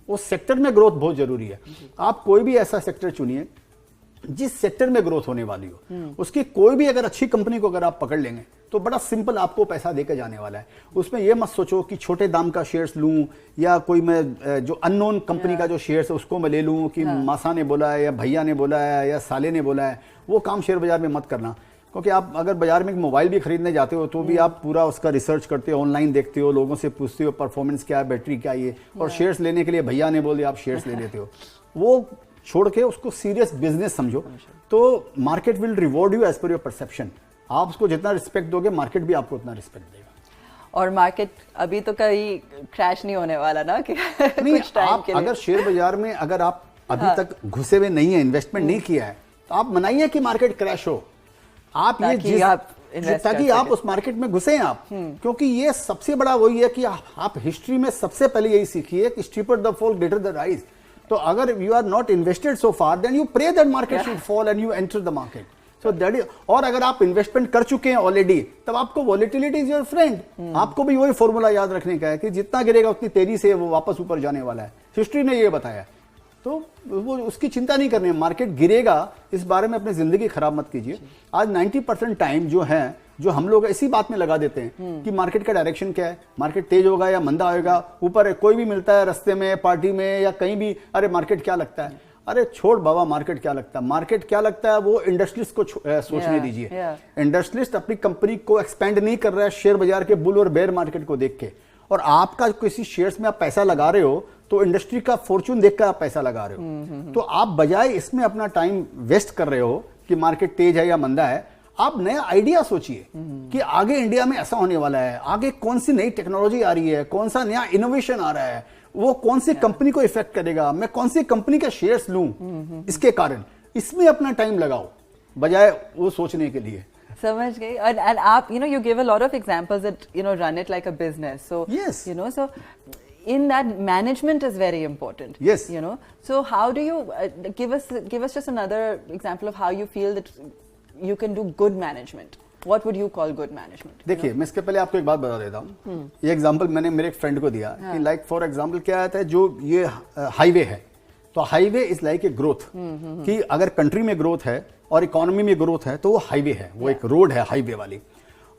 उस सेक्टर में ग्रोथ बहुत जरूरी है। आप कोई भी ऐसा सेक्टर चुनिए जिस सेक्टर में ग्रोथ होने वाली हो, उसकी कोई भी अगर अच्छी कंपनी को अगर आप पकड़ लेंगे तो बड़ा सिंपल आपको पैसा देकर जाने वाला है। उसमें यह मत सोचो कि छोटे दाम का शेयर्स लूं या कोई मैं जो अननोन कंपनी का जो शेयर्स है उसको मैं ले लूं कि मासा ने बोला है या भैया ने बोला है या साले ने बोला है। वो काम शेयर बाजार में मत करना, क्योंकि आप अगर बाजार में एक मोबाइल भी खरीदने जाते हो तो भी आप पूरा उसका रिसर्च करते हो, ऑनलाइन देखते हो, लोगों से पूछते हो परफॉर्मेंस क्या है, बैटरी क्या है, और शेयर्स लेने के लिए भैया ने बोल दिया आप शेयर्स ले लेते हो। वो छोड़ के उसको सीरियस बिजनेस समझो, तो market will reward you as per your perception. आप उसको जितना रिस्पेक्ट दोगे मार्केट भी आपको उतना रिस्पेक्ट देगा। और मार्केट अभी तो कहीं क्रैश नहीं होने वाला ना कि नहीं, कुछ टाइम के लिए। अगर शेयर बाजार में अगर आप अभी तक घुसे हुए नहीं है, इन्वेस्टमेंट नहीं किया है, तो आप मनाइए कि मार्केट क्रैश हो। आप ताकि आप उस मार्केट में घुसे हैं आप, क्योंकि ये सबसे बड़ा वही है कि आप हिस्ट्री में सबसे पहले यही सीखिए कि steeper the fall greater the rise. तो अगर you are not invested so far then you pray that market should fall and you enter the market. So that is, और अगर आप इन्वेस्टमेंट कर चुके हैं ऑलरेडी तब आपको वॉलेटिलिटी इज योर फ्रेंड। आपको भी वही फॉर्मूला याद रखने का है कि जितना गिरेगा उतनी तेजी से वो वापस ऊपर जाने वाला है। हिस्ट्री ने ये बताया, तो वो उसकी चिंता नहीं करनी है। मार्केट गिरेगा इस बारे में अपनी जिंदगी खराब मत कीजिए। आज 90% टाइम जो है जो हम लोग इसी बात में लगा देते हैं कि मार्केट का डायरेक्शन क्या है, मार्केट तेज होगा या मंदा होगा, ऊपर है कोई भी मिलता है रास्ते में, पार्टी में या कहीं भी, अरे मार्केट क्या लगता है। अरे छोड़ बाबा, मार्केट क्या लगता है, मार्केट क्या लगता है वो इंडस्ट्रियलिस्ट को सोचने दीजिए। इंडस्ट्रियलिस्ट अपनी कंपनी को एक्सपेंड नहीं कर रहा है शेयर बाजार के बुल और बेयर मार्केट को देख के, और आपका किसी शेयर्स में आप पैसा लगा रहे हो तो इंडस्ट्री का फॉर्चून देखकर आप पैसा लगा रहे हो। तो आप बजाय इसमें अपना टाइम वेस्ट कर रहे हो कि मार्केट तेज है या मंदा है, आप नया आइडिया सोचिए कि आगे इंडिया में ऐसा होने वाला है, आगे कौन सी नई टेक्नोलॉजी आ रही है, कौन सा नया इनोवेशन आ रहा है, वो कौन सी कंपनी को इफेक्ट करेगा, मैं कौन सी कंपनी के शेयर्स लूं इसके कारण। इसमें अपना टाइम लगाओ बजाय वो सोचने के लिए। समझ गई। and आप you give a lot of examples that run it like a business, so yes, so in that management is very important. Yes, so how do you give us just another example of how you feel that you can do good management? What would you call good management? देखिए, मैं इसके पहले आपको एक बात बता देता हूँ। ये एग्जांपल मैंने मेरे एक फ्रेंड को दिया कि लाइक फॉर एग्जांपल क्या आता है, जो ये हाईवे है, तो highway is like a growth, कि अगर कंट्री में ग्रोथ है और इकोनॉमी में ग्रोथ है तो वो हाईवे है, वो एक रोड है हाईवे वाली।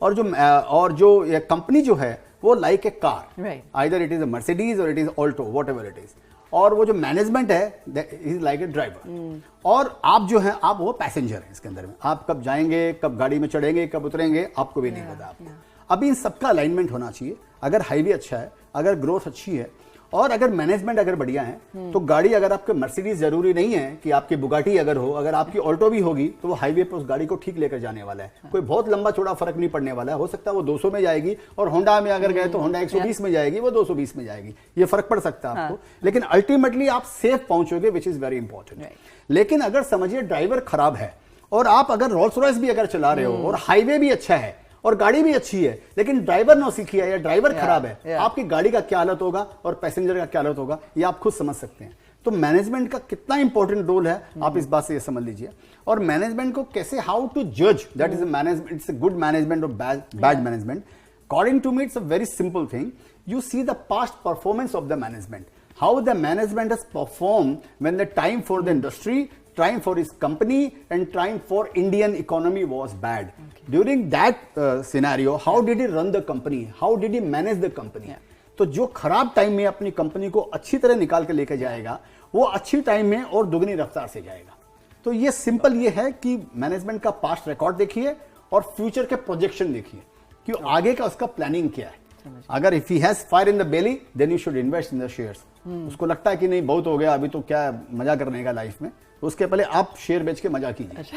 और जो ये कंपनी जो है वो like a car, either it is a Mercedes or it is Alto, whatever it is. और वो जो मैनेजमेंट है इज लाइक ए ड्राइवर, और आप जो है आप वो पैसेंजर हैं इसके अंदर में। आप कब जाएंगे, कब गाड़ी में चढ़ेंगे, कब उतरेंगे, आपको भी नहीं पता आपको। अभी इन सबका अलाइनमेंट होना चाहिए। अगर हाईवे अच्छा है, अगर ग्रोथ अच्छी है, और अगर मैनेजमेंट अगर बढ़िया है, तो गाड़ी अगर आपके मर्सिडीज जरूरी नहीं है कि आपकी बुगाटी अगर हो, अगर आपकी ऑल्टो भी होगी तो वो हाईवे पे उस गाड़ी को ठीक लेकर जाने वाला है। कोई बहुत लंबा चौड़ा फर्क नहीं पड़ने वाला है। हो सकता है वो 200 में जाएगी, और होंडा में अगर गए तो होंडा 120 में जाएगी, वो 220 में जाएगी। ये फर्क पड़ सकता है आपको, लेकिन अल्टीमेटली आप सेफ पहुंचोगे, विच इज वेरी इंपॉर्टेंट। लेकिन अगर समझिए ड्राइवर खराब है, और आप अगर रोल्स रॉयस भी अगर चला रहे हो और हाईवे भी अच्छा है और गाड़ी भी अच्छी है, लेकिन ड्राइवर नौसिखी है या ड्राइवर खराब है, आपकी गाड़ी का क्या हालत होगा और पैसेंजर का क्या हालत होगा, ये आप खुद समझ सकते हैं। तो मैनेजमेंट का कितना इंपॉर्टेंट रोल है, आप इस बात से ये समझ लीजिए। और मैनेजमेंट को कैसे, हाउ टू जज that is management, it's good management or bad management. According to me it's a very simple thing. You see the past performance of the management, how the management has perform when the time for the industry, time for his company and time for Indian economy was bad. During that scenario, how did he run the company? How did he manage the company? तो जो खराब time में अपनी company को अच्छी तरह निकाल के लेकर जाएगा, वो अच्छी टाइम में और दुगनी रफ्तार से जाएगा। तो ये सिंपल ये है कि मैनेजमेंट का पास्ट रिकॉर्ड देखिए और फ्यूचर के प्रोजेक्शन देखिए कि आगे का उसका प्लानिंग क्या है। अगर if he has fire in the belly then you should invest in the shares. उसको लगता है कि नहीं बहुत हो गया, अभी तो क्या मजा करने का लाइफ में, उसके पहले आप शेयर बेच के मजा कीजिए।